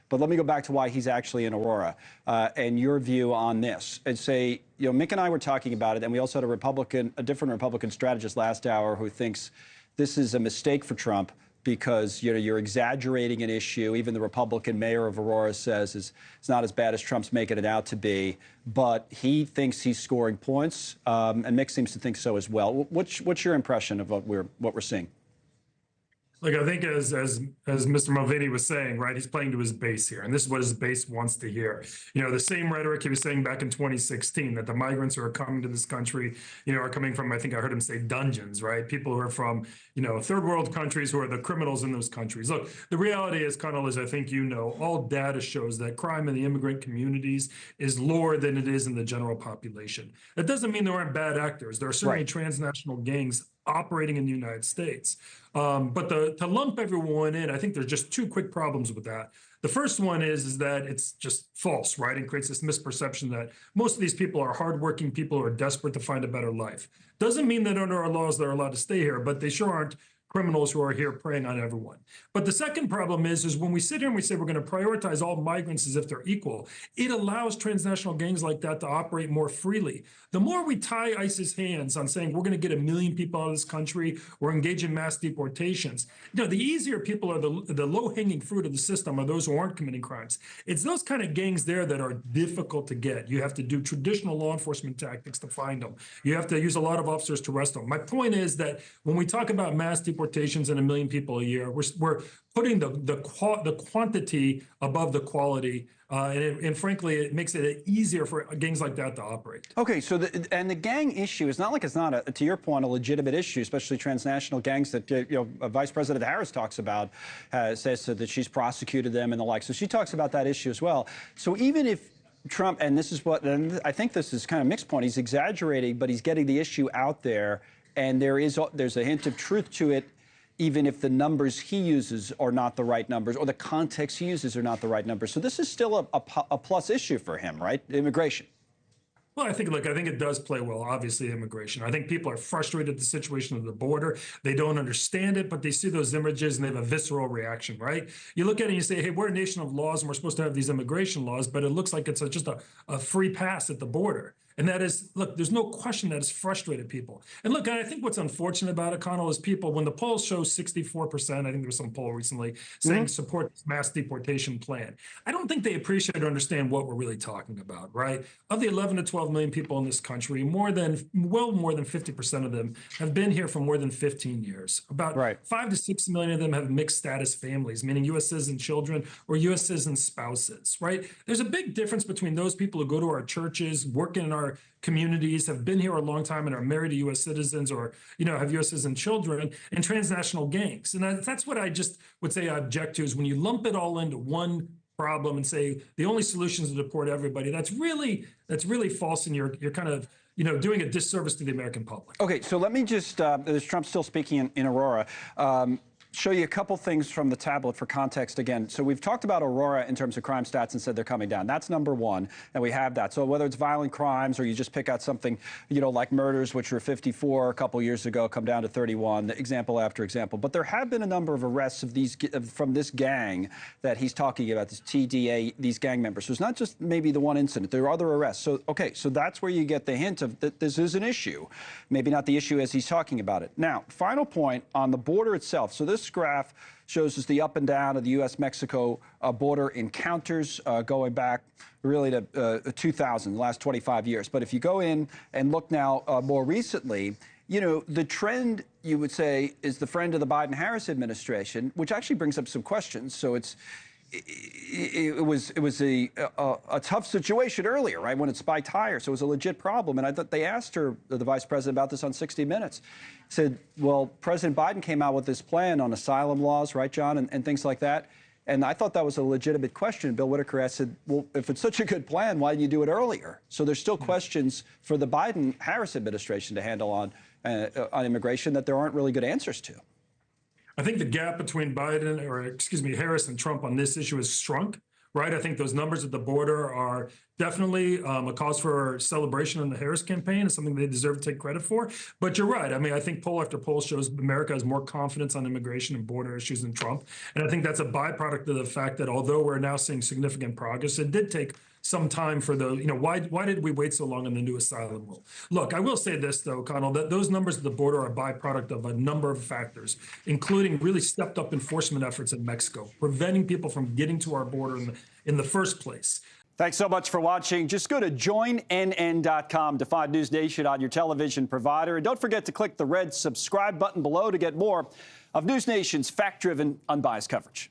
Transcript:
But let me go back to why he's actually in Aurora and your view on this. And say, Mick and I were talking about it, and we also had a different Republican strategist last hour who thinks this is a mistake for Trump because you're exaggerating an issue. Even the Republican mayor of Aurora says it's not as bad as Trump's making it out to be. But he thinks he's scoring points, and Mick seems to think so as well. What's your impression of what we're seeing? Like, I think as Mr. Mulvaney was saying, right, he's playing to his base here. And this is what his base wants to hear. The same rhetoric he was saying back in 2016, that the migrants who are coming to this country, are coming from, I think I heard him say dungeons, right? People who are from, third world countries who are the criminals in those countries. Look, the reality is, Connell, as I think all data shows that crime in the immigrant communities is lower than it is in the general population. That doesn't mean there aren't bad actors. There are certainly transnational gangs operating in the United States. But to lump everyone in, I think there's just two quick problems with that. The first one is that it's just false, right? And creates this misperception that most of these people are hardworking people who are desperate to find a better life. Doesn't mean that under our laws they're allowed to stay here, but they sure aren't criminals who are here preying on everyone. But the second problem is when we sit here and we say we're going to prioritize all migrants as if they're equal, it allows transnational gangs like that to operate more freely. The more we tie ISIS hands on saying we're going to get 1 million people out of this country, we're engaging mass deportations, the easier people are the low-hanging fruit of the system are those who aren't committing crimes. It's those kind of gangs there that are difficult to get. You have to do traditional law enforcement tactics to find them. You have to use a lot of officers to arrest them. My point is that when we talk about mass deportations and 1 million people a year, we're putting the quantity above the quality, and frankly, it makes it easier for gangs like that to operate. Okay, so the gang issue is not like it's not, to your point, a legitimate issue, especially transnational gangs that Vice President Harris talks about, says that she's prosecuted them and the like. So she talks about that issue as well. So even if Trump, and I think this is kind of Mick's point, he's exaggerating, but he's getting the issue out there, and there's a hint of truth to it, even if the numbers he uses are not the right numbers or the context he uses are not the right numbers. So this is still a plus issue for him, right? Immigration. Well, I think it does play well, obviously, immigration. I think people are frustrated at the situation of the border. They don't understand it, but they see those images and they have a visceral reaction, right? You look at it and you say, hey, we're a nation of laws and we're supposed to have these immigration laws, but it looks like it's just a free pass at the border. And that is, look, there's no question that has frustrated people. And look, I think what's unfortunate about it, Connell, is people, when the polls show 64%, I think there was some poll recently saying support this mass deportation plan. I don't think they appreciate or understand what we're really talking about, right? Of the 11 to 12 million people in this country, well more than 50% of them have been here for more than 15 years. About 5 to 6 million of them have mixed status families, meaning U.S. citizen children or U.S. citizen spouses, right? There's a big difference between those people who go to our churches, work in our communities, have been here a long time and are married to U.S. citizens or, have U.S. citizen children, and transnational gangs. And that's what I just would say I object to, is when you lump it all into one problem and say the only solution is to deport everybody. That's really false, and you're kind of doing a disservice to the American public. Okay, so let me just, there's Trump still speaking in Aurora. Show you a couple things from the tablet for context again. So we've talked about Aurora in terms of crime stats and said they're coming down. That's number one, and we have that. So whether it's violent crimes or you just pick out something, like murders, which were 54 a couple years ago, come down to 31, example after example. But there have been a number of arrests of from this gang that he's talking about, this TDA, these gang members. So it's not just maybe the one incident. There are other arrests. So, okay, so that's where you get the hint of that this is an issue. Maybe not the issue as he's talking about it. Now, final point on the border itself. So this graph shows us the up and down of the U.S.-Mexico border encounters going back really to 2000, the last 25 years. But if you go in and look now more recently, the trend, you would say, is the friend of the Biden-Harris administration, which actually brings up some questions. So it was a tough situation earlier, right, when it spiked higher. So it was a legit problem. And I thought they asked her, the vice president, about this on 60 Minutes. Said, well, President Biden came out with this plan on asylum laws, right, John, and things like that. And I thought that was a legitimate question. Bill Whitaker asked, said, well, if it's such a good plan, why didn't you do it earlier? So there's still questions for the Biden-Harris administration to handle on immigration that there aren't really good answers to. I think the gap between Harris and Trump on this issue has shrunk, right? I think those numbers at the border are definitely a cause for celebration in the Harris campaign. It's something they deserve to take credit for. But you're right. I mean, I think poll after poll shows America has more confidence on immigration and border issues than Trump. And I think that's a byproduct of the fact that although we're now seeing significant progress, it did take some time for the, why did we wait so long on the new asylum rule? Look, I will say this, though, Connell, that those numbers at the border are a byproduct of a number of factors, including really stepped up enforcement efforts in Mexico, preventing people from getting to our border in the first place. Thanks so much for watching. Just go to joinnn.com to find News Nation on your television provider. And don't forget to click the red subscribe button below to get more of News Nation's fact-driven, unbiased coverage.